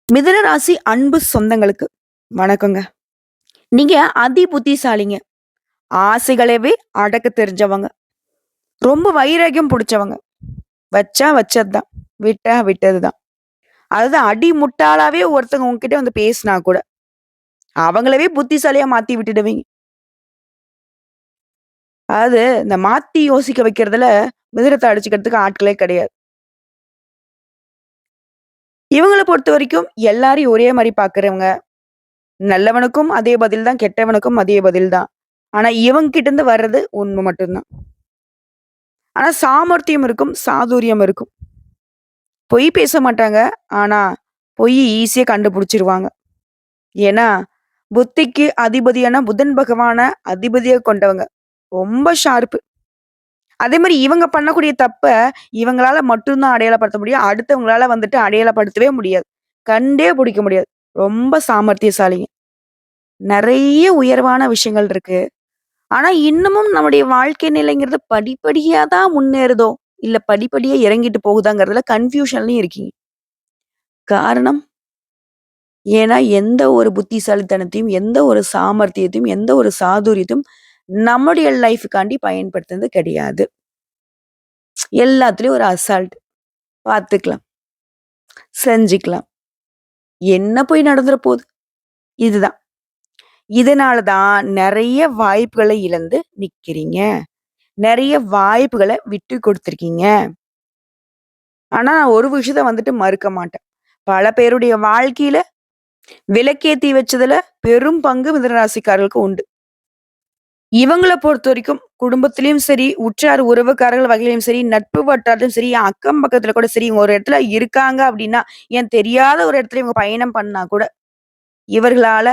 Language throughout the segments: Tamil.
மிதுன ராசி அன்பு சொந்தங்களுக்கு வணக்கங்க. நீங்க அதி புத்திசாலிங்க. ஆசைகளவே அடக்க தெரிஞ்சவங்க. ரொம்ப வைராக்கியம் புடிச்சவங்க. வச்சா வச்சதுதான். விட்டா விட்டதுதான். அதாவது அடி முட்டாளாவே ஒருத்தவங்க உங்ககிட்ட வந்து பேசினா கூட, அவங்களவே புத்திசாலியா மாத்தி விட்டுடுவீங்க. அதாவது இந்த மாத்தி யோசிக்க வைக்கிறதுல மிதுனத்த அடிச்சுக்கிறதுக்கு ஆட்களே கிடையாது. இவங்கள பொறுத்தவரைக்கும் எல்லாரையும் ஒரே மாரி பார்க்கிறவங்க. நல்லவனுக்கும் அதே பதில் தான், கெட்டவனுக்கும் அதே பதில் தான். ஆனா இவங்க கிட்ட இருந்து வர்றது உண்மை மட்டும் தான். ஆனா சாமர்த்தியம் இருக்கும், சாதுரியம் இருக்கும். பொய் பேச மாட்டாங்க. ஆனா, பொய் ஈஸியா கண்டுபிடிச்சிருவாங்க. ஏன்னா, புத்திக்கு அதிபதியான புதன் பகவான அதிபதியா கொண்டவங்க. ரொம்ப ஷார்ப்பு. அதே மாரி இவங்க பண்ணக்கூடிய தப்ப, இவங்களால மட்டும் தான் அடையாளப்படுத்த முடியும். அடுத்தவங்களால வந்துட்டு அடையாளப்படுத்தவே முடியாது. கண்டே புடிக்க முடியாது. ரொம்ப சாமர்த்தியசாலிங்க. நெறைய உயர்வான விஷயங்கள் இருக்கு. ஆனா, இன்னமும் நம்முடைய வாழ்க்கை நிலைங்கிறது படிப்படியா தான் முன்னேறுதோ! இல்ல படிப்படியா இறங்கிட்டு போகுதாங்கிறதுல கன்ஃப்யூஷன்லயும் இருக்கீங்க. காரணம், ஏன்னா எந்த ஒரு புத்திசாலித்தனத்தையும், எந்த ஒரு சாமர்த்தியத்தையும், எந்த ஒரு சாதுரியத்தையும் நம்முடைய லைஃப்க்காண்டி பயன்படுத்துனது கிடையாது. எல்லாத்துலயும் ஒரு அசால்ட். பார்த்துக்கலாம், செஞ்சுக்கலாம். என்ன போய் நடந்துற போது? இதுதான். இதனால தான் நெறைய வாய்ப்புகள இழந்து நிக்கிறீங்க. நெறைய வாய்ப்புகள விட்டு குடுத்துருக்கீங்க. ஆனா, நான் ஒரு விஷயத்த வந்துட்டு மறுக்க மாட்டேன். பல பேருடைய வாழ்க்கையில விளக்கேத்தி வச்சதுல பெரும் பங்கு மிதுன ராசிக்காரர்களுக்கு உண்டு. இவங்கள பொறுத்தவரைக்கும் குடும்பத்திலயும் சரி, உற்றார் உறவுக்காரர்கள் வகையிலயும் சரி, நட்பு வட்டாரத்திலும் சரி, என் அக்கம் பக்கத்துல கூட சரி, இவங்க ஒரு இடத்துல இருக்காங்க அப்படின்னா, ஏன் தெரியாத ஒரு இடத்துல இவங்க பயணம் பண்ணா கூட, இவர்களால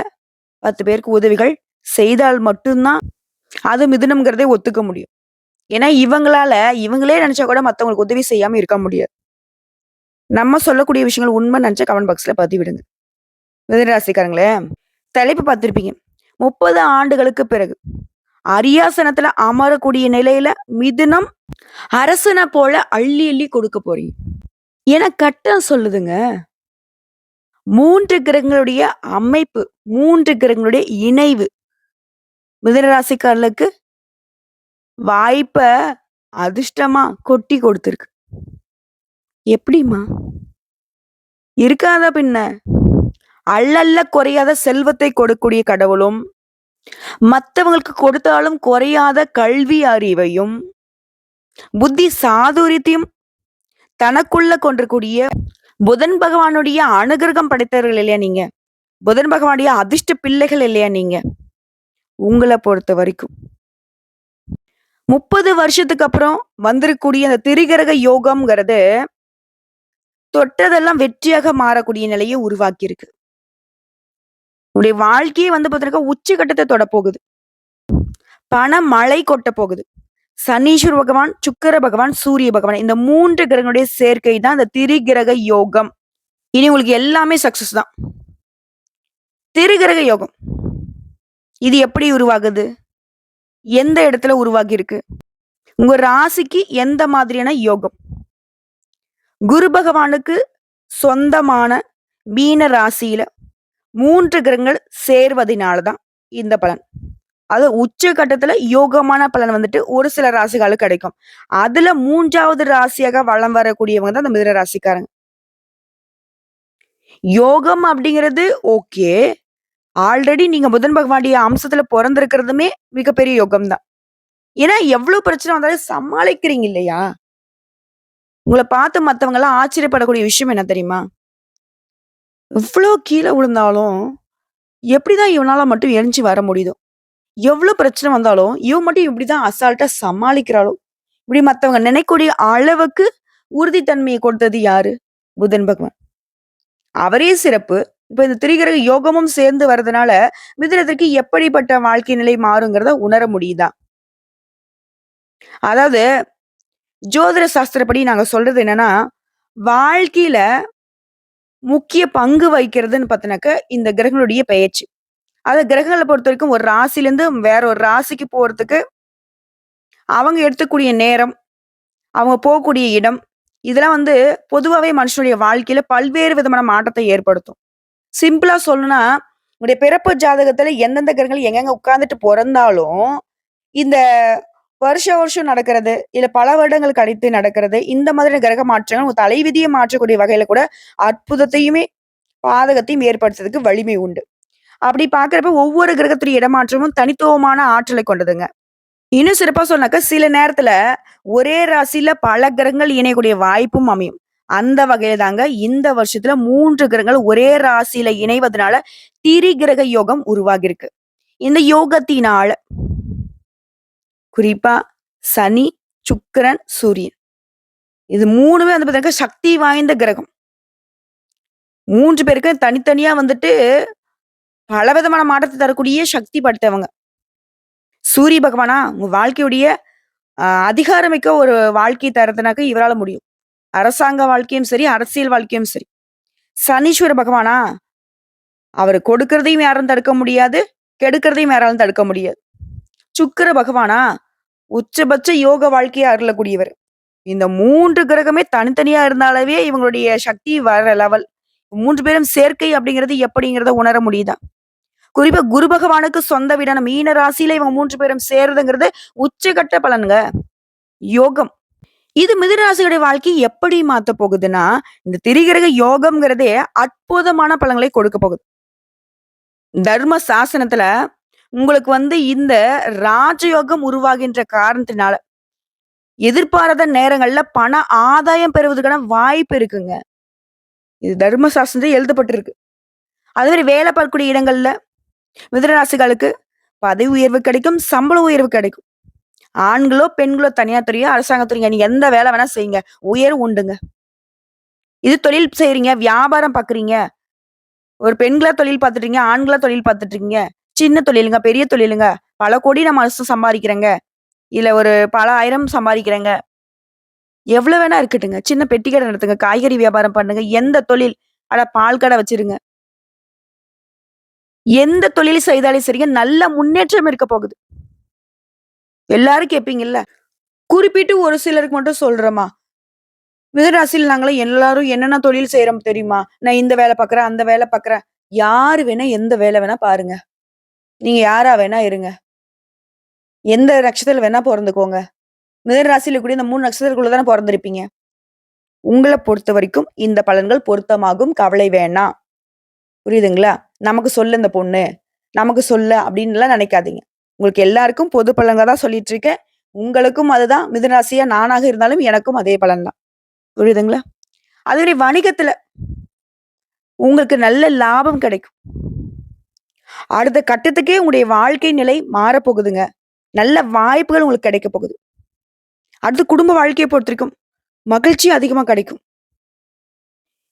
10 பேருக்கு உதவிகள் செய்தால் மட்டும் தான், அது மிதுனம்ங்கிறதே ஒத்துக்க முடியும். ஏன்னா இவங்களால இவங்களே நெனச்சா கூட மத்தவங்களுக்கு உதவி செய்யாம இருக்க முடியாது. நம்ம சொல்லக்கூடிய விஷயங்கள் உண்மை நெனச்சா கமெண்ட் பாக்ஸ்ல பதிவிடுங்க. மிதுன ராசிக்காரங்களே, தலைப்பு பார்த்திருப்பீங்க. 30 ஆண்டுகளுக்கு பிறகு அரியாசனத்துல அமரக்கூடிய நிலையில மிதுனம் அரசன போல அள்ளி அள்ளி கொடுக்க போறீங்க. ஏன்னா கட்டம் சொல்லுதுங்க. 3 கிரகங்களுடைய அமைப்பு, 3 கிரகங்களுடைய இணைவு மிதுன ராசிக்காரர்களுக்கு வாய்ப்ப அதிர்ஷ்டமா கொட்டி கொடுத்திருக்கு. எப்படிம்மா? இருக்காதா பின்ன? அள்ளல்ல குறையாத செல்வத்தை கொடுக்கக்கூடிய கடவுளும், மத்தவங்களுக்கு கொடுத்தாலும் குறையாத கல்வி அறிவையும், புத்தி சாதுரியத்தையும் தனக்குள்ள கொண்டிருக்கூடிய புதன் பகவானுடைய அனுகிரகம் படைத்தவர்கள் இல்லையா நீங்க? புதன் பகவானுடைய அதிர்ஷ்ட பிள்ளைகள் இல்லையா நீங்க? உங்கள பொறுத்தவரைக்கும். 30 வருஷத்துக்கு அப்புறம் வந்திருக்கக்கூடிய அந்த திரிகிரக யோகம்ங்கிறது, தொட்டதெல்லாம் வெற்றியாக மாறக்கூடிய நிலைய உருவாக்கியிருக்கு. உன்னுடைய வாழ்க்கையே வந்து பார்த்தீங்கன்னாக்கா உச்சகட்டத்த தொடப்போகுது. பண மழை கொட்டப் போகுது. சனீஸ்வர பகவான், சுக்கிர பகவான், சூரிய பகவான் இந்த 3 கிரகங்களுடைய சேர்க்கை தான் இந்த திரிகிரக யோகம். இனி உங்களுக்கு எல்லாமே சக்சஸ் தான். திரிகிரக யோகம். இது எப்படி உருவாகுது? எந்த இடத்துல உருவாகியிருக்கு? உங்க ராசிக்கு எந்த மாதிரியான யோகம்? குரு பகவானுக்கு சொந்தமான மீன ராசியில 3 கிரகங்கள் சேர்வதினால தான் இந்த பலன். அது உச்ச கட்டத்துல யோகமான பலன் வந்துட்டு ஒரு சில ராசிகளுக்கு கிடைக்கும். அதுல 3வது ராசியாக வலம் வரக்கூடியவங்க தான் இந்த மிதுன ராசிக்காரங்க. யோகம் அப்படிங்கிறது ஓகே. ஆல்ரெடி நீங்க புதன் பகவானுடைய அம்சத்துல பொறந்திருக்கிறதுமே மிகப்பெரிய யோகம் தான். ஏன்னா எவ்ளோ பிரச்சனை வந்தாலும் சமாளிக்கிறீங்க இல்லையா? உங்கள பார்த்து மத்தவங்கலாம் ஆச்சரியப்படக்கூடிய விஷயம் என்ன தெரியுமா? எவ்ளோ கீழ விழுந்தாலும், எப்படிதான் இவனால மட்டும் எழுஞ்சு வர முடியுதோ? எவ்ளோ பிரச்சனை வந்தாலும், இவ மட்டும் இப்படிதான் அசால்ட்டா சமாளிக்கிறாளோ? இப்படி மத்தவங்க நினைக்கக்கூடிய அளவுக்கு உறுதித்தன்மைய கொடுத்தது யாரு? புதன் பகவான். அவரே சிறப்பு. இப்ப இந்த திரிகிரக யோகமும் சேர்ந்து வரதுனால, மிதுனத்திற்கு எப்படிப்பட்ட வாழ்க்கை நிலை மாறுங்கிறத உணர முடியுதா? அதாவது ஜோதிட சாஸ்திரப்படி நாங்க சொல்றது என்னன்னா, வாழ்க்கையில முக்கிய பங்கு வகிக்கிறதுன்னு பார்த்தீங்கன்னாக்க, இந்த கிரகங்களுடைய பெயர்ச்சி. கிரகங்கள பொறுத்தவரைக்கும் ஒரு ராசியிலேருந்து வேற ஒரு ராசிக்கு போறதுக்கு, அவங்க எடுத்துக்கூடிய நேரம், அவங்க போகக்கூடிய இடம், இதெல்லாம் வந்து பொதுவாவே மனுஷனுடைய வாழ்க்கையில பல்வேறு விதமான மாற்றத்தை ஏற்படுத்தும். சிம்பிளா சொல்லணும்னா, உங்களுடைய பிறப்பு ஜாதகத்துல எந்தெந்த கிரகங்கள் எங்கெங்க உட்கார்ந்துட்டு பொறந்தாலும், இந்த வருஷம் வருஷம் நடக்கிறது, இல்ல பல வருடங்களுக்கு அடுத்து நடக்கிறது, இந்த மாதிரியான கிரக மாற்றங்கள் உங்க தலைவிதிய மாற்றக்கூடிய வகையில கூட அற்புதத்தையுமே, பாதகத்தையும் ஏற்படுத்துறதுக்கு வலிமை உண்டு. அப்படி பார்க்கிறப்ப ஒவ்வொரு கிரகத்துடைய இடமாற்றமும் தனித்துவமான ஆற்றலை கொண்டதுங்க. இன்னும் சிறப்பா சொன்னாக்கா, சில நேரத்துல ஒரே ராசியில பல கிரகங்கள் இணையக்கூடிய வாய்ப்பும் அமையும். அந்த வகையில தாங்க இந்த வருஷத்துல 3 கிரகங்கள் ஒரே ராசியில இணைவதனால திரிகிரக யோகம் உருவாகியிருக்கு. இந்த யோகத்தினால குறிப்பா சனி, சுக்கிரன், சூரியன் இது 3மே வந்து பார்த்தீங்கன்னா சக்தி வாய்ந்த கிரகம். 3 பேருக்கும் தனித்தனியா வந்துட்டு பலவிதமான மாற்றத்த தரக்கூடிய சக்தி படைத்தவங்க. சூரிய பகவானா உங்க வாழ்க்கையுடைய அதிகாரமிக்க ஒரு வாழ்க்கை தரதுனாக்க இவரால முடியும். அரசாங்க வாழ்க்கையும் சரி, அரசியல் வாழ்க்கையும் சரி. சனீஸ்வர பகவானா, அவரு கொடுக்கிறதையும் யாரும் தடுக்க முடியாது, கெடுக்கிறதையும் யாராலும் தடுக்க முடியாது. சுக்கிர பகவானா, உச்சபட்ச யோக வாழ்க்கைய அருளக்கூடியவர். இந்த 3 கிரகமே தனித்தனியா இருந்தாலவே இவங்களுடைய சக்தி வேற லெவல். 3 பேரும் சேர்க்கை அப்படிங்கிறது எப்படிங்கிறத உணர முடியுதா? குறிப்பா குரு பகவானுக்கு சொந்த வீடான மீன ராசியில இவங்க 3 பேரும் சேருதுங்கிறது உச்சகட்ட பலன்ங்க. யோகம். இது மிதுனராசியுடைய வாழ்க்கைய எப்படி மாத்தப் போகுதுன்னா, இந்த திரிகிரக யோகம்ங்கிறதே அற்புதமான பலன்களை கொடுக்க போகுது. தர்ம சாசனத்துல உங்களுக்கு வந்து இந்த ராஜயோகம் உருவாகின்ற காரணத்தினால, எதிர்பாராத நேரங்கள்ல பண ஆதாயம் பெறுவதற்கான வாய்ப்பு இருக்குங்க. இது தர்ம சாஸ்திரத்துல எழுதப்பட்டிருக்கு. அதே மாரி வேலை பார்க்கக்கூடிய இடங்கள்ல மிதுனராசிகளுக்கு பதவி உயர்வு கிடைக்கும், சம்பள உயர்வு கிடைக்கும். ஆண்களோ, பெண்களோ தனியார் துறையோ, அரசாங்கத் துறையோ நீங்க எந்த வேலை வேணா செய்யுங்க. உயர்வு உண்டுங்க. இது தொழில் செய்றீங்க, வியாபாரம் பார்க்குறீங்க. ஒரு பெண்களா தொழில் பார்த்துட்டீங்க, ஆண்களா தொழில் பார்த்துட்டு இருக்கீங்க. சின்ன தொழிலுங்க, பெரிய தொழிலுங்க. பல கோடி நான் மாசம் சம்பாதிக்கிறேங்க. இல்ல ஒரு பல ஆயிரம் சம்பாதிக்கிறேங்க. எவ்வளவு வேணா இருக்கட்டுங்க. சின்ன பெட்டி கடை நடத்துங்க, காய்கறி வியாபாரம் பண்ணுங்க. எந்த தொழில்? அட பால் கடை வச்சிருங்க. எந்த தொழில் செய்தாலும் சரிங்க, நல்ல முன்னேற்றம் இருக்க போகுது. எல்லாரும் கேட்பீங்கல்ல. குறிப்பிட்டு ஒரு சிலருக்கு மட்டும் சொல்றேம்மா. மிதுனராசியில நாங்கலாம் எல்லாரும் என்னென்ன தொழில் செய்றோம் தெரியுமா? நான் இந்த வேலை பார்க்குறேன், அந்த வேலை பார்க்குறேன். யாரு வேணா எந்த வேலை வேணா பாருங்க. நீங்க யாரா வேணா இருங்க. எந்த நட்சத்திரத்துல வேணா பொறந்துக்கோங்க. மிதுன ராசியில கூடிய இந்த 3 நட்சத்திரத்துக்குள்ள தானே பொறந்திருப்பீங்க. உங்கள பொறுத்தவரைக்கும் இந்த பலன்கள் பொருத்தமாகும். கவலை வேணாம். புரியுதுங்களா? நமக்கு சொல்ல இந்த பொண்ணு, நமக்கு சொல்ல அப்டின்னுலாம் நெனைக்காதீங்க. உங்களுக்கு எல்லாருக்கும் பொது பலன்கள் தான் சொல்லிட்டு இருக்கேன். உங்களுக்கும் அதுதான் மிதுன ராசியா நானாக இருந்தாலும் எனக்கும் அதே பலன் தான். புரியுதுங்களா? அதுமாரி வணிகத்துல உங்களுக்கு நல்ல லாபம் கிடைக்கும். அடுத்த கட்டத்துக்கே உங்களுடைய வாழ்க்கை நிலை மாறப்போகுதுங்க. நல்ல வாய்ப்புகள் உங்களுக்கு கிடைக்க போகுது. அடுத்து குடும்ப வாழ்க்கைய பொறுத்தவரைக்கும் மகிழ்ச்சி அதிகமா கிடைக்கும்.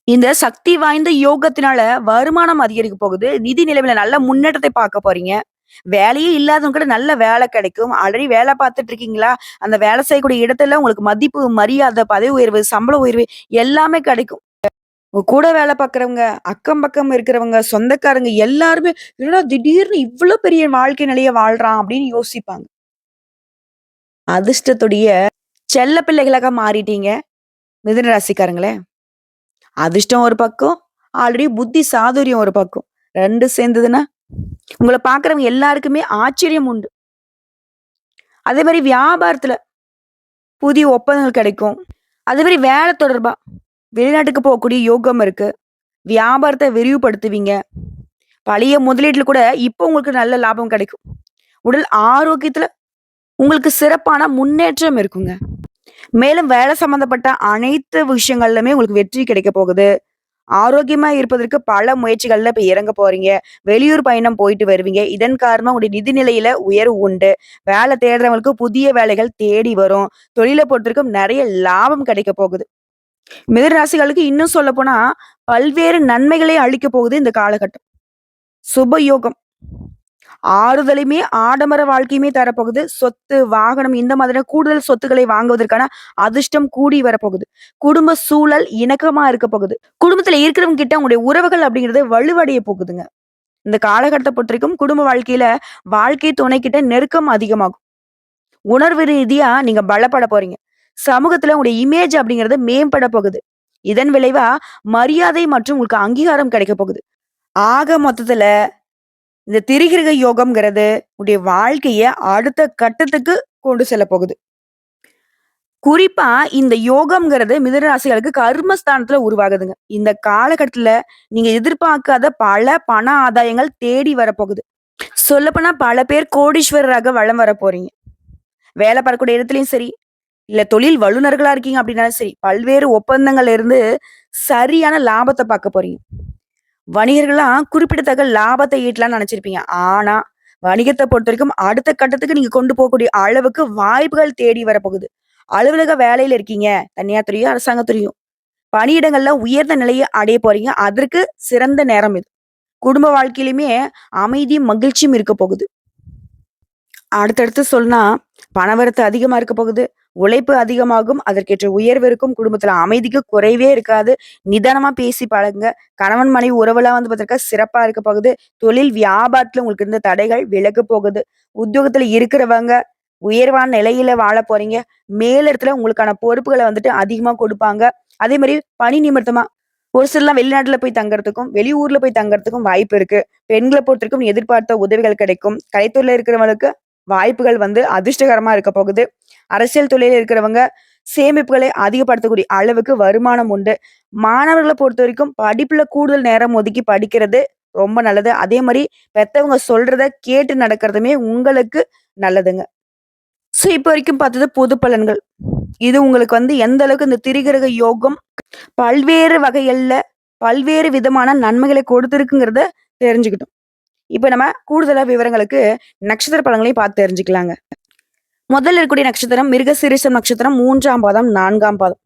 இந்த சக்தி வாய்ந்த யோகத்தினால வருமானம் அதிகரிக்க போகுது. நிதி நிலைமையில நல்ல முன்னேற்றத்தை பார்க்க போறீங்க. வேலையே இல்லாதவங்க கூட நல்ல வேலை கிடைக்கும். ஆல்ரெடி வேலை பார்த்துட்டு இருக்கீங்களா? அந்த வேலை செய்யக்கூடிய இடத்துல உங்களுக்கு மதிப்பு, மரியாதை, பதவி உயர்வு, சம்பள உயர்வு எல்லாமே கிடைக்கும். உங்க கூட வேலை பார்க்கிறவங்க, அக்கம் பக்கம் இருக்கிறவங்க, சொந்தக்காரங்க எல்லாருமே, "என்னடா திடீர்னு இவ்ளோ பெரிய வாழ்க்கை நிலைய வாழ்றான்" அப்படின்னு யோசிப்பாங்க. அதிர்ஷ்டத்துடைய செல்ல பிள்ளைகளாக மாறிட்டீங்க மிதுன ராசிக்காரங்களே. அதிர்ஷ்டம் ஒரு பக்கம், ஆல்ரெடி புத்தி சாதுரியம் ஒரு பக்கம். 2 சேர்ந்ததுன்னா, உங்கள பார்க்கிறவங்க எல்லாருக்குமே ஆச்சரியம் உண்டு. அதே மாரி வியாபாரத்துல புதிய ஒப்பந்தங்கள் கிடைக்கும். அதே மாரி வேலை தொடர்பா வெளிநாட்டுக்கு போகக்கூடிய யோகம் இருக்கு. வியாபாரத்த விரிவுபடுத்துவீங்க. பழைய முதலீட்டுல கூட இப்போ உங்களுக்கு நல்ல லாபம் கிடைக்கும். உடல் ஆரோக்கியத்துல உங்களுக்கு சிறப்பான முன்னேற்றம் இருக்குங்க. மேலும் வேலை சம்பந்தப்பட்ட அனைத்து விஷயங்கள்லுமே உங்களுக்கு வெற்றி கிடைக்க போகுது. ஆரோக்கியமா இருப்பதற்கு பல முயற்சிகள்ல இப்ப இறங்க போறீங்க. வெளியூர் பயணம் போயிட்டு வருவீங்க. இதன் காரணமா உங்களுடைய நிதி நிலையில உயர்வு உண்டு. வேலை தேடுறவங்களுக்கு புதிய வேலைகள் தேடி வரும். தொழில பொறுத்தவரைக்கும் நெறைய லாபம் கிடைக்க போகுது. மிதுன ராசிகளுக்கு இன்னும் சொல்லப்போனா, பல்வேறு நன்மைகளை அளிக்கப் போகுது இந்த காலகட்டம். சுபயோகம். ஆறுதலையுமே, ஆடம்பர வாழ்க்கையுமே தரப்போகுது. சொத்து, வாகனம் இந்த மாதிரியான கூடுதல் சொத்துக்களை வாங்குவதற்கான அதிர்ஷ்டம் கூடி வரப்போகுது. குடும்ப சூழல் இணக்கமா இருக்க போகுது. குடும்பத்துல இருக்கிறவங்க கிட்ட உங்களுடைய உறவுகள் அப்படிங்கிறது வலுவடைய போகுதுங்க. இந்த காலகட்டத்த பொறுத்தவரைக்கும் குடும்ப வாழ்க்கையில வாழ்க்கை துணை கிட்ட நெருக்கம் அதிகமாகும். உணர்வு ரீதியா நீங்க பலப்பட போறீங்க. சமூகத்துல உங்களுடைய இமேஜ் அப்படிங்கிறது மேம்பட போகுது. இதன் விளைவா மரியாதை மற்றும் உங்களுக்கு அங்கீகாரம் கிடைக்க போகுது. ஆக மொத்தத்துல இந்த திரிகிரக யோகம்ங்கிறது உங்களுடைய வாழ்க்கைய அடுத்த கட்டத்துக்கு கொண்டு செல்ல போகுது. குறிப்பா இந்த யோகம்ங்கிறது மிதுன ராசிகளுக்கு கர்மஸ்தானத்துல உருவாகுதுங்க. இந்த காலகட்டத்துல நீங்க எதிர்பார்க்காத பல பண ஆதாயங்கள் தேடி வரப்போகுது. சொல்லப்போனா பல பேர் கோடீஸ்வரராக வலம் வர போறீங்க. வேலை பார்க்கக்கூடிய இடத்துலயும் சரி, இல்ல தொழில் வல்லுனர்களா இருக்கீங்க அப்படின்னாலும் சரி, பல்வேறு ஒப்பந்தங்கள்ல இருந்து சரியான லாபத்த பார்க்க போறீங்க. வணிகர்கள்லாம் குறிப்பிடத்தக்க லாபத்தை ஈட்டலாம்னு நினைச்சிருப்பீங்க. ஆனா, வணிகத்த பொறுத்தவரைக்கும் அடுத்த கட்டத்துக்கு நீங்க கொண்டு போகக்கூடிய அளவுக்கு வாய்ப்புகள் தேடி வரப்போகுது. அலுவலக வேலையில இருக்கீங்க. தனியார் துறையோ, அரசாங்கத் துறையோ. பணியிடங்கள்ல உயர்ந்த நிலைய அடைய போறீங்க. அதற்கு சிறந்த நேரம் இது. குடும்ப வாழ்க்கையிலுமே அமைதியும், மகிழ்ச்சியும் இருக்க போகுது. அடுத்தடுத்து சொன்னா, பணவரத்து அதிகமா இருக்க போகுது. உழைப்பு அதிகமாகும். அதற்கேற்ற உயர்வு இருக்கும். குடும்பத்துல அமைதிக்கு குறைவே இருக்காது. நிதானமா பேசி பழகுங்க. கணவன் மனைவி உறவெல்லாம் வந்து பார்த்தீங்கன்னா சிறப்பா இருக்க போகுது. தொழில் வியாபாரத்துல உங்களுக்கு இருந்த தடைகள் விலக போகுது. உத்தியோகத்துல இருக்கிறவங்க உயர்வான நிலையில வாழப் போறீங்க. மேலிடத்துல உங்களுக்கான பொறுப்புகள வந்துட்டு அதிகமா கொடுப்பாங்க. அதே மாரி பணி நிமித்தமா ஒரு சிலர்லாம் வெளிநாட்டுல போய் தங்கறதுக்கும், வெளியூர்ல போய் தங்கறதுக்கும் வாய்ப்பு இருக்கு. பெண்கள பொறுத்தவரைக்கும் எதிர்பார்த்த உதவிகள் கிடைக்கும். கலைத்துறையில இருக்கிறவங்களுக்கு வாய்ப்புகள் வந்து அதிர்ஷ்டகரமா இருக்க போகுது. அரசியல் துறையில இருக்கிறவங்க சேமிப்புகளை அதிகப்படுத்தக்கூடிய அளவுக்கு வருமானம் உண்டு. மாணவர்கள பொறுத்தவரைக்கும் படிப்புல கூடுதல் நேரம் ஒதுக்கி படிக்கிறது ரொம்ப நல்லது. அதே மாரி பெத்தவங்க சொல்றத கேட்டு நடக்கிறதுமே உங்களுக்கு நல்லதுங்க. இப்ப வரைக்கும் பார்த்தது பொது பலன்கள். இது உங்களுக்கு வந்து எந்த அளவுக்கு இந்த திரிகிரக யோகம் பல்வேறு வகைகள்ல, பல்வேறு விதமான நன்மைகளை கொடுத்திருக்குங்கிறத தெரிஞ்சுக்கிட்டோம். இப்ப நம்ம கூடுதலா விவரங்களுக்கு நட்சத்திர பலன்களையும் பார்த்து தெரிஞ்சுக்கலாங்க. முதல்ல இருக்கக்கூடிய நட்சத்திரம் மிருகசீரிஷம் நட்சத்திரம் 3ஆம் பாதம், 4ஆம் பாதம்.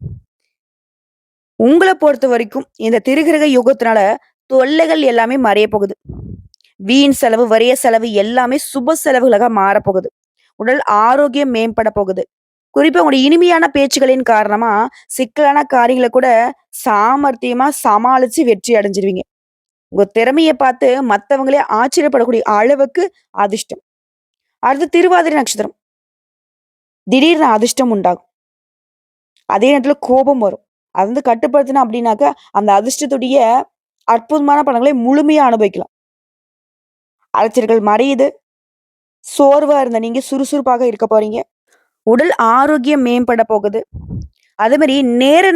உங்கள பொறுத்தவரைக்கும் இந்த திரிகிரக யுகத்தினால தொல்லைகள் எல்லாமே மறையப் போகுது. வீண் செலவு, விரய செலவு எல்லாமே சுப செலவுகளாக மாறப்போகுது. உடல் ஆரோக்கியம் மேம்பட போகுது. குறிப்பா உங்களுடைய இனிமையான பேச்சுகளின் காரணமா சிக்கலான காரியங்கள கூட சாமர்த்தியமா சமாளிச்சு வெற்றி அடைஞ்சிருவீங்க. உங்க திறமைய பார்த்து மத்தவங்களே ஆச்சரியப்படக்கூடிய அளவுக்கு அதிர்ஷ்டம். அடுத்து திருவாதிரை நட்சத்திரம். திடீர்னு அதிர்ஷ்டம் உண்டாகும். அதே நேரத்துல கோபம் வரும். அது வந்து கட்டுப்படுத்தணும் அப்படின்னாக்கா, அந்த அதிர்ஷ்டத்துடைய அற்புதமான பலன்களை முழுமையா அனுபவிக்கலாம். அலைச்சல்கள் மறையுது. சோர்வா இருந்த நீங்க சுறுசுறுப்பாக இருக்க போறீங்க. உடல் ஆரோக்கியம் மேம்பட போகுது. அதே மாரி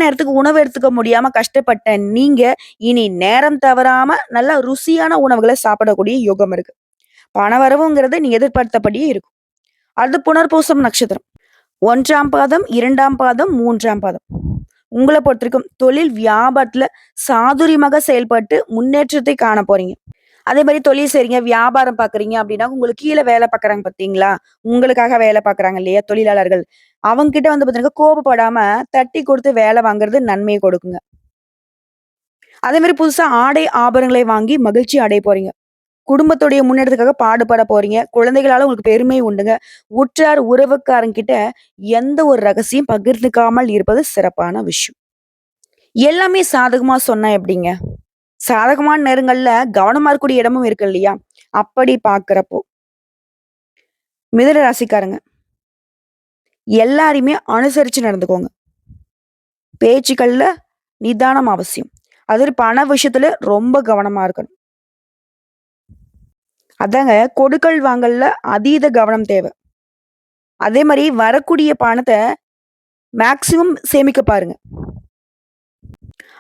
நேரத்துக்கு உணவு எடுத்துக்க முடியாம கஷ்டப்பட்ட நீங்க, இனி நேரம் தவறாம நல்லா ருசியான உணவுகள சாப்பிடக்கூடிய யோகம் இருக்கு. பணவரவுங்கிறது நீங்க எதிர்பார்த்தபடியே இருக்கும். அடுத்து புனர்பூசம் நட்சத்திரம். 1ஆம் பாதம், 2ஆம் பாதம், 3ஆம் பாதம். உங்கள பொறுத்தவரைக்கும் தொழில் வியாபாரத்துல சாதுரியமாக செயல்பட்டு முன்னேற்றத்தை காண போறீங்க. அதே மாரி தொழில் செய்றீங்க, வியாபாரம் பார்க்குறீங்க அப்படின்னா, உங்களுக்கு கீழ வேலை பார்க்குறாங்க பார்த்தீங்களா? உங்களுக்காக வேலை பார்க்குறாங்க இல்லையா? தொழிலாளர்கள். அவங்க கிட்ட வந்து பார்த்தீங்கன்னா, கோபப்படாம தட்டி குடுத்து வேலை வாங்குறது நன்மைய கொடுக்குங்க. அதே மாரி புதுசா ஆடை, ஆபரணங்களை வாங்கி மகிழ்ச்சி அடைய போறீங்க. குடும்பத்துடைய முன்னேற்றத்துக்காக பாடுபட போறீங்க. குழந்தைகளால உங்களுக்கு பெருமை உண்டுங்க. உற்றார் உறவுக்காரங்கிட்ட எந்த ஒரு ரகசியம் பகிர்ந்துக்காமல் இருப்பது சிறப்பான விஷயம். எல்லாமே சாதகமா சொன்னா எப்படிங்க? சாதகமான நேரங்கள்ல கவனமா இருக்கக்கூடிய இடமும் இருக்கு இல்லையா? அப்படி பார்க்கிறப்போ, மிதுன ராசிக்காரங்க எல்லாரையுமே அனுசரிச்சு நடந்துக்கோங்க. பேச்சுக்கள்ல நிதானம் அவசியம். அது பண விஷயத்துல ரொம்ப கவனமா இருக்கணும். அதாங்க கொடுக்கல் வாங்கல்ல அதீத கவனம் தேவை. அதே மாரி வரக்கூடிய பணத்த மேக்ஸிமம் சேமிக்க பாருங்க.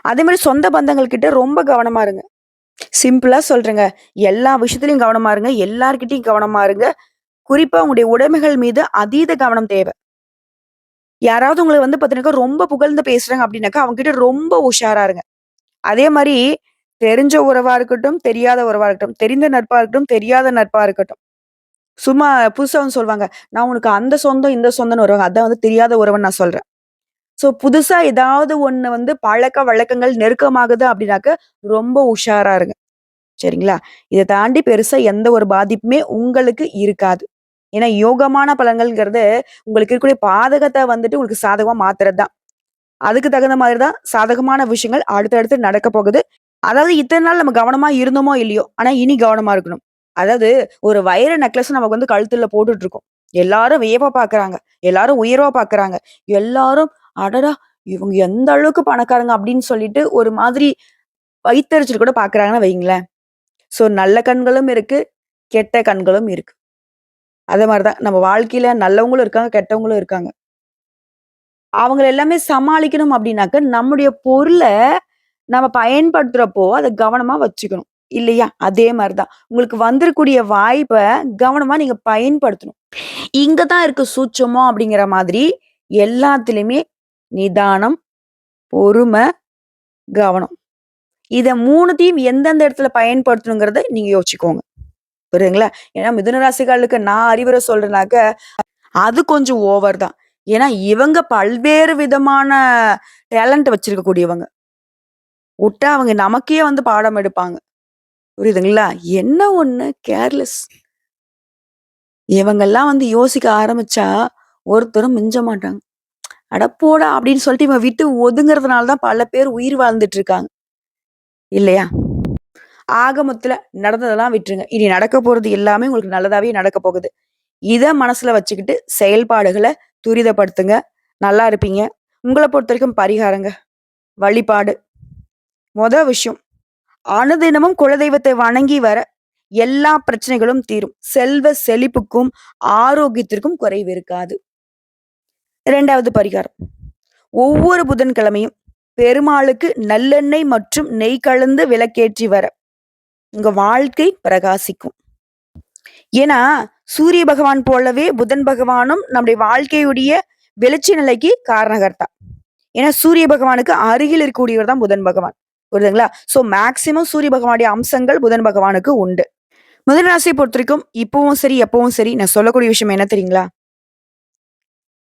அதே மாரி சொந்த பந்தங்கள் கிட்ட ரொம்ப கவனமா இருங்க. சிம்பிளா சொல்றேங்க. எல்லா விஷயத்திலயும் கவனமா இருங்க. எல்லார்கிட்டயும் கவனமா இருங்க. குறிப்பா உங்களுடைய உடைமைகள் மீது அதீத கவனம் தேவை. யாராவது உங்கள வந்து பார்த்தீங்கன்னாக்கா, ரொம்ப புகழ்ந்து பேசுறாங்க அப்படின்னாக்கா, அவங்க கிட்ட ரொம்ப உஷாரா இருங்க. அதே மாரி தெரிஞ்ச உறவா இருக்கட்டும், தெரியாத உறவா இருக்கட்டும், தெரிந்த நட்பா இருக்கட்டும், தெரியாத நட்பா இருக்கட்டும். சும்மா புதுசா வந்து சொல்வாங்க. நான் உனக்கு அந்த சொந்தம், இந்த சொந்தம்ன்னு வருவாங்க. அதான் வந்து தெரியாத உறவுன்னு நான் சொல்றேன். புதுசா ஏதாவது ஒண்ணு வந்து பழக்கவழக்கங்கள் நெருக்கமாகுது அப்படின்னாக்க, ரொம்ப உஷாரா இருங்க. சரிங்களா? இத தாண்டி பெருசா எந்த ஒரு பாதிப்புமே உங்களுக்கு இருக்காது. ஏன்னா, யோகமான பலன்கள்ங்கிறது உங்களுக்கு இருக்கக்கூடிய பாதகத்த வந்துட்டு உங்களுக்கு சாதகமா மாத்துறது தான். அதுக்கு தகுந்த மாதிரி தான் சாதகமான விஷயங்கள் அடுத்தடுத்து நடக்க போகுது. அதாவது இத்தன நாள் நம்ம கவனமா இருந்தோமோ இல்லையோ, ஆனா இனி கவனமா இருக்கணும். அதாவது ஒரு வைர நெக்லஸ் நமக்கு வந்து கழுத்துல போட்டுட்டு இருக்கோம். எல்லாரும் வியப்பா பார்க்குறாங்க. எல்லாரும் உயர்வா பார்க்குறாங்க. எல்லாரும் அடடா! இவங்க எந்த அளவுக்கு பணக்காரங்க அப்படின்னு சொல்லிட்டு ஒரு மாதிரி வயித்தெரிச்சல் கூட பார்க்குறாங்கன்னு வையுங்களேன். ஸோ நல்ல கண்களும் இருக்கு, கெட்ட கண்களும் இருக்கு. அதே மாரி தான் நம்ம வாழ்க்கையில நல்லவங்களும் இருக்காங்க, கெட்டவங்களும் இருக்காங்க. அவங்கள எல்லாமே சமாளிக்கணும் அப்படின்னாக்க, நம்முடைய பொருள நம்ம பயன்படுத்துறப்போ, அத கவனமா வச்சுக்கணும். இல்லையா? அதே மாரி தான். உங்களுக்கு வந்திருக்கூடிய வாய்ப்ப கவனமா நீங்க பயன்படுத்தணும். இங்க தான் இருக்கு சூட்சுமம் அப்படிங்கிற மாதிரி எல்லாத்துலயுமே நிதானம், பொறுமை, கவனம். இத 3த்தையும் எந்தெந்த இடத்துல பயன்படுத்தணுங்கிறத நீங்க யோசிச்சுக்கோங்க. புரியுதுங்களா? ஏன்னா மிதுன ராசிக்காரர்களுக்கு நான் அறிவுரை சொல்றேனாக்க, அது கொஞ்சம் ஓவர் தான். ஏன்னா இவங்க பல்வேறு விதமான டேலண்ட் வச்சிருக்கக்கூடியவங்க. உட்டா அவங்க நமக்கே வந்து பாடம் எடுப்பாங்க. புரியுதுங்களா? என்ன ஒண்ணு கேர்லெஸ். இவங்கெல்லாம் வந்து யோசிக்க ஆரம்பிச்சா, ஒருத்தரும் மிஞ்ச மாட்டாங்க. "அட போடா!" அப்படின்னு சொல்லிட்டு இவங்க விட்டு ஒதுங்குறதுனால தான் பல பேர் உயிர் வாழ்ந்துட்டு இருக்காங்க. இல்லையா? ஆக மொத்தத்துல நடந்ததெல்லாம் விட்டுருங்க. இனி நடக்க போறது எல்லாமே உங்களுக்கு நல்லதாவே நடக்க போகுது. இத மனசுல வச்சுக்கிட்டு செயல்பாடுகள துரிதப்படுத்துங்க. நல்லா இருப்பீங்க. உங்கள பொறுத்தவரைக்கும் பரிகாரங்க, வழிபாடு. விஷயம் அனுதினமும் குலதெய்வத்தை வணங்கி வர எல்லா பிரச்சனைகளும் தீரும். செல்வ செழிப்புக்கும், ஆரோக்கியத்திற்கும் குறைவு இருக்காது. 2வது பரிகாரம். ஒவ்வொரு புதன்கிழமையும் பெருமாளுக்கு நல்லெண்ணெய் மற்றும் நெய் கலந்து விளக்கேற்றி வர உங்க வாழ்க்கை பிரகாசிக்கும். ஏன்னா, சூரிய பகவான் போலவே புதன் பகவானும் நம்முடைய வாழ்க்கையுடைய வெளிச்ச நிலைக்கு காரணகர்த்தா. ஏன்னா, சூரிய பகவானுக்கு அருகில் இருக்கக்கூடியவர் தான் புதன் பகவான். புரியுதுங்களா? ஸோ மேக்ஸிமம் சூரிய பகவானுடைய அம்சங்கள் புதன் பகவானுக்கு உண்டு. மிதுன ராசிய பொறுத்தவரைக்கும் இப்பவும் சரி, எப்பவும் சரி நான் சொல்லக்கூடிய விஷயம் என்ன தெரியுங்களா?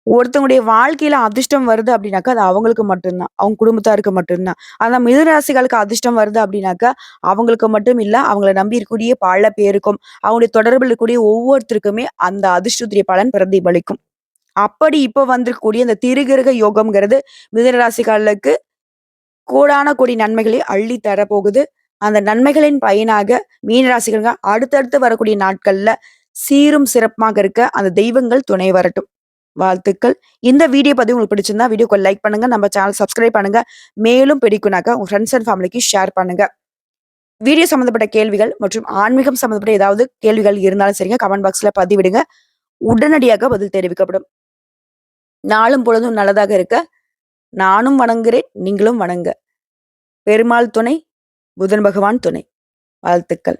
ஒருத்தவங்களுடைய வாழ்க்கையில அதிர்ஷ்டம் வருது அப்படின்னாக்கா, அது அவங்களுக்கு மட்டும் தான். அவங்க குடும்பத்தாருக்கு மட்டும் தான். ஆனா மிதுன ராசிகளுக்கு அதிர்ஷ்டம் வருது அப்படின்னாக்கா, அவங்களுக்கு மட்டும் இல்ல, அவங்கள நம்பி இருக்கக்கூடிய பல பேருக்கும், அவங்களுடைய தொடர்பில் இருக்கக்கூடிய ஒவ்வொருத்தருக்குமே அந்த அதிர்ஷ்டத்துடைய பலன் பிரதிபலிக்கும். அப்படி இப்ப வந்திருக்கக்கூடிய இந்த திருகிருக யோகம்ங்கிறது மிதுன ராசிக்காரர்களுக்கு கோடான கோடி நன்மைகளை அள்ளி தரப்போகுது. அந்த நன்மைகளின் பயனாக மீன ராசிக்காரங்க அடுத்தடுத்து வரக்கூடிய நாட்கள்ல சீரும் சிறப்புமாக இருக்க அந்த தெய்வங்கள் துணை வரட்டும். வாழ்த்துக்கள். இந்த வீடியோ பதிவு உங்களுக்கு பிடிச்சிருந்தா வீடியோக்கு லைக் பண்ணுங்க. நம்ம சேனல் சப்ஸ்கிரைப் பண்ணுங்க. மேலும் பிடிக்கும்னாக்கா உங்க ஃப்ரெண்ட்ஸ் அண்ட் ஃபேமிலிக்கு ஷேர் பண்ணுங்க. வீடியோ சம்மந்தப்பட்ட கேள்விகள் மற்றும் ஆன்மீகம் சம்மந்தப்பட்ட ஏதாவது கேள்விகள் இருந்தாலும் சரிங்க, கமெண்ட் பாக்ஸ்ல பதிவிடுங்க. உடனடியாக பதில் தெரிவிக்கப்படும். நாளும் பொழுதும் நல்லதாக இருக்க நானும் வணங்குகிறேன். நீங்களும் வணங்க. பெருமாள் துணை, புதன் பகவான் துணை. வாழ்த்துக்கள்.